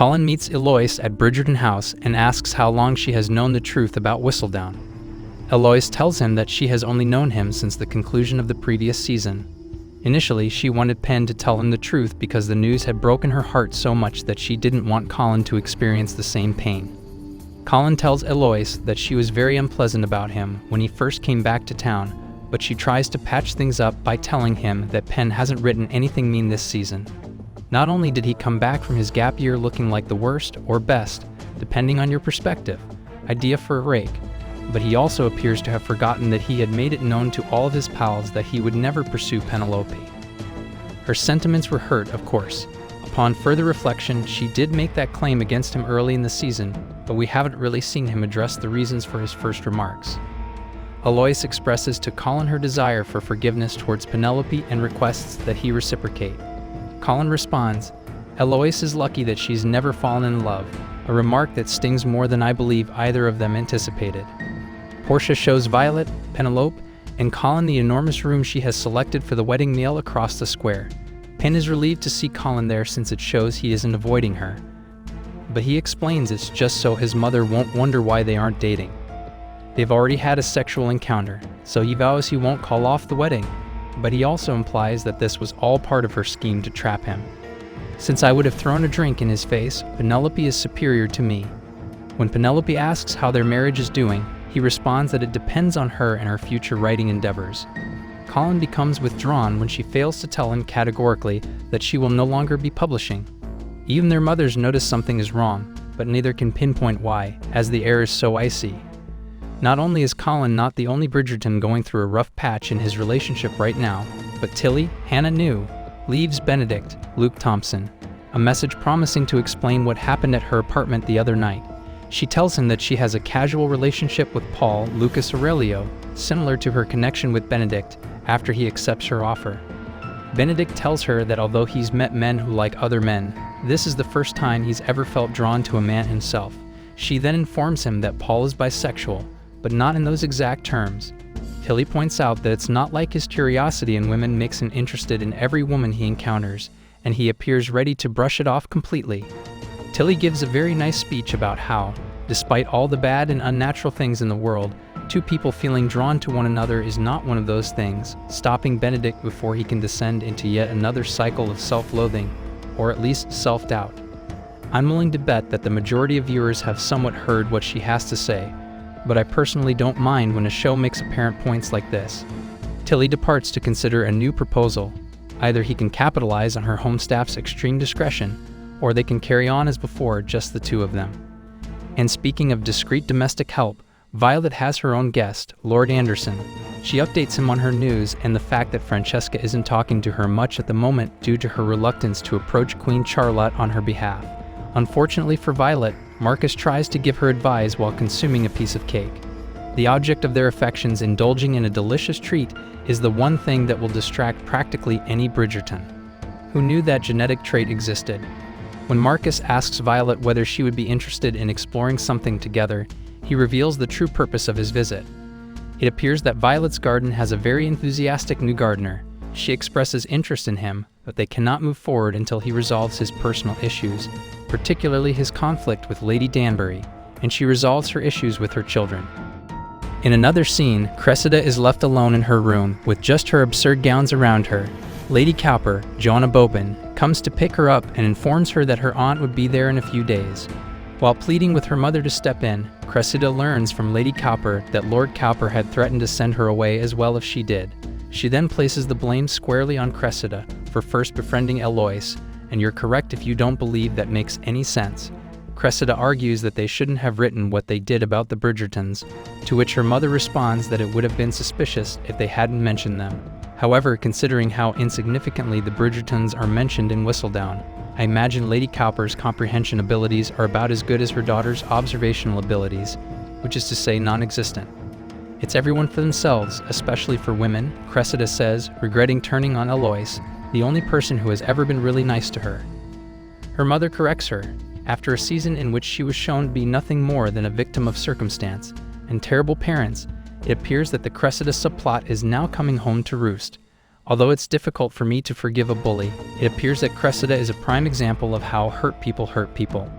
Colin meets Eloise at Bridgerton House and asks how long she has known the truth about Whistledown. Eloise tells him that she has only known him since the conclusion of the previous season. Initially, she wanted Penn to tell him the truth because the news had broken her heart so much that she didn't want Colin to experience the same pain. Colin tells Eloise that she was very unpleasant about him when he first came back to town, but she tries to patch things up by telling him that Penn hasn't written anything mean this season. Not only did he come back from his gap year looking like the worst or best, depending on your perspective, idea for a rake, but he also appears to have forgotten that he had made it known to all of his pals that he would never pursue Penelope. Her sentiments were hurt, of course. Upon further reflection, she did make that claim against him early in the season, but we haven't really seen him address the reasons for his first remarks. Eloise expresses to Colin her desire for forgiveness towards Penelope and requests that he reciprocate. Colin responds, "Eloise is lucky that she's never fallen in love," a remark that stings more than I believe either of them anticipated. Portia shows Violet, Penelope, and Colin the enormous room she has selected for the wedding meal across the square. Penn is relieved to see Colin there since it shows he isn't avoiding her. But he explains it's just so his mother won't wonder why they aren't dating. They've already had a sexual encounter, so he vows he won't call off the wedding. But he also implies that this was all part of her scheme to trap him. "Since I would have thrown a drink in his face, Penelope is superior to me." When Penelope asks how their marriage is doing, he responds that it depends on her and her future writing endeavors. Colin becomes withdrawn when she fails to tell him categorically that she will no longer be publishing. Even their mothers notice something is wrong, but neither can pinpoint why, as the air is so icy. Not only is Colin not the only Bridgerton going through a rough patch in his relationship right now, but Tilly, Hannah New, leaves Benedict, Luke Thompson, a message promising to explain what happened at her apartment the other night. She tells him that she has a casual relationship with Paul Lucas Aurelio, similar to her connection with Benedict after he accepts her offer. Benedict tells her that although he's met men who like other men, this is the first time he's ever felt drawn to a man himself. She then informs him that Paul is bisexual, but not in those exact terms. Tilly points out that it's not like his curiosity in women makes him interested in every woman he encounters, and he appears ready to brush it off completely. Tilly gives a very nice speech about how, despite all the bad and unnatural things in the world, two people feeling drawn to one another is not one of those things, stopping Benedict before he can descend into yet another cycle of self-loathing, or at least self-doubt. I'm willing to bet that the majority of viewers have somewhat heard what she has to say, but I personally don't mind when a show makes apparent points like this. Tilly departs to consider a new proposal. Either he can capitalize on her home staff's extreme discretion, or they can carry on as before, just the two of them. And speaking of discreet domestic help, Violet has her own guest, Lord Anderson. She updates him on her news and the fact that Francesca isn't talking to her much at the moment due to her reluctance to approach Queen Charlotte on her behalf. Unfortunately for Violet, Marcus tries to give her advice while consuming a piece of cake. The object of their affections indulging in a delicious treat is the one thing that will distract practically any Bridgerton. Who knew that genetic trait existed? When Marcus asks Violet whether she would be interested in exploring something together, he reveals the true purpose of his visit. It appears that Violet's garden has a very enthusiastic new gardener. She expresses interest in him, but they cannot move forward until he resolves his personal issues, particularly his conflict with Lady Danbury, and she resolves her issues with her children. In another scene, Cressida is left alone in her room with just her absurd gowns around her. Lady Cowper, Joanna Bobin, comes to pick her up and informs her that her aunt would be there in a few days. While pleading with her mother to step in, Cressida learns from Lady Cowper that Lord Cowper had threatened to send her away as well if she did. She then places the blame squarely on Cressida for first befriending Eloise, and you're correct if you don't believe that makes any sense. Cressida argues that they shouldn't have written what they did about the Bridgertons, to which her mother responds that it would have been suspicious if they hadn't mentioned them. However, considering how insignificantly the Bridgertons are mentioned in Whistledown, I imagine Lady Cowper's comprehension abilities are about as good as her daughter's observational abilities, which is to say non-existent. It's everyone for themselves, especially for women, Cressida says, regretting turning on Eloise, the only person who has ever been really nice to her. Her mother corrects her. After a season in which she was shown to be nothing more than a victim of circumstance and terrible parents, it appears that the Cressida subplot is now coming home to roost. Although it's difficult for me to forgive a bully, it appears that Cressida is a prime example of how hurt people hurt people.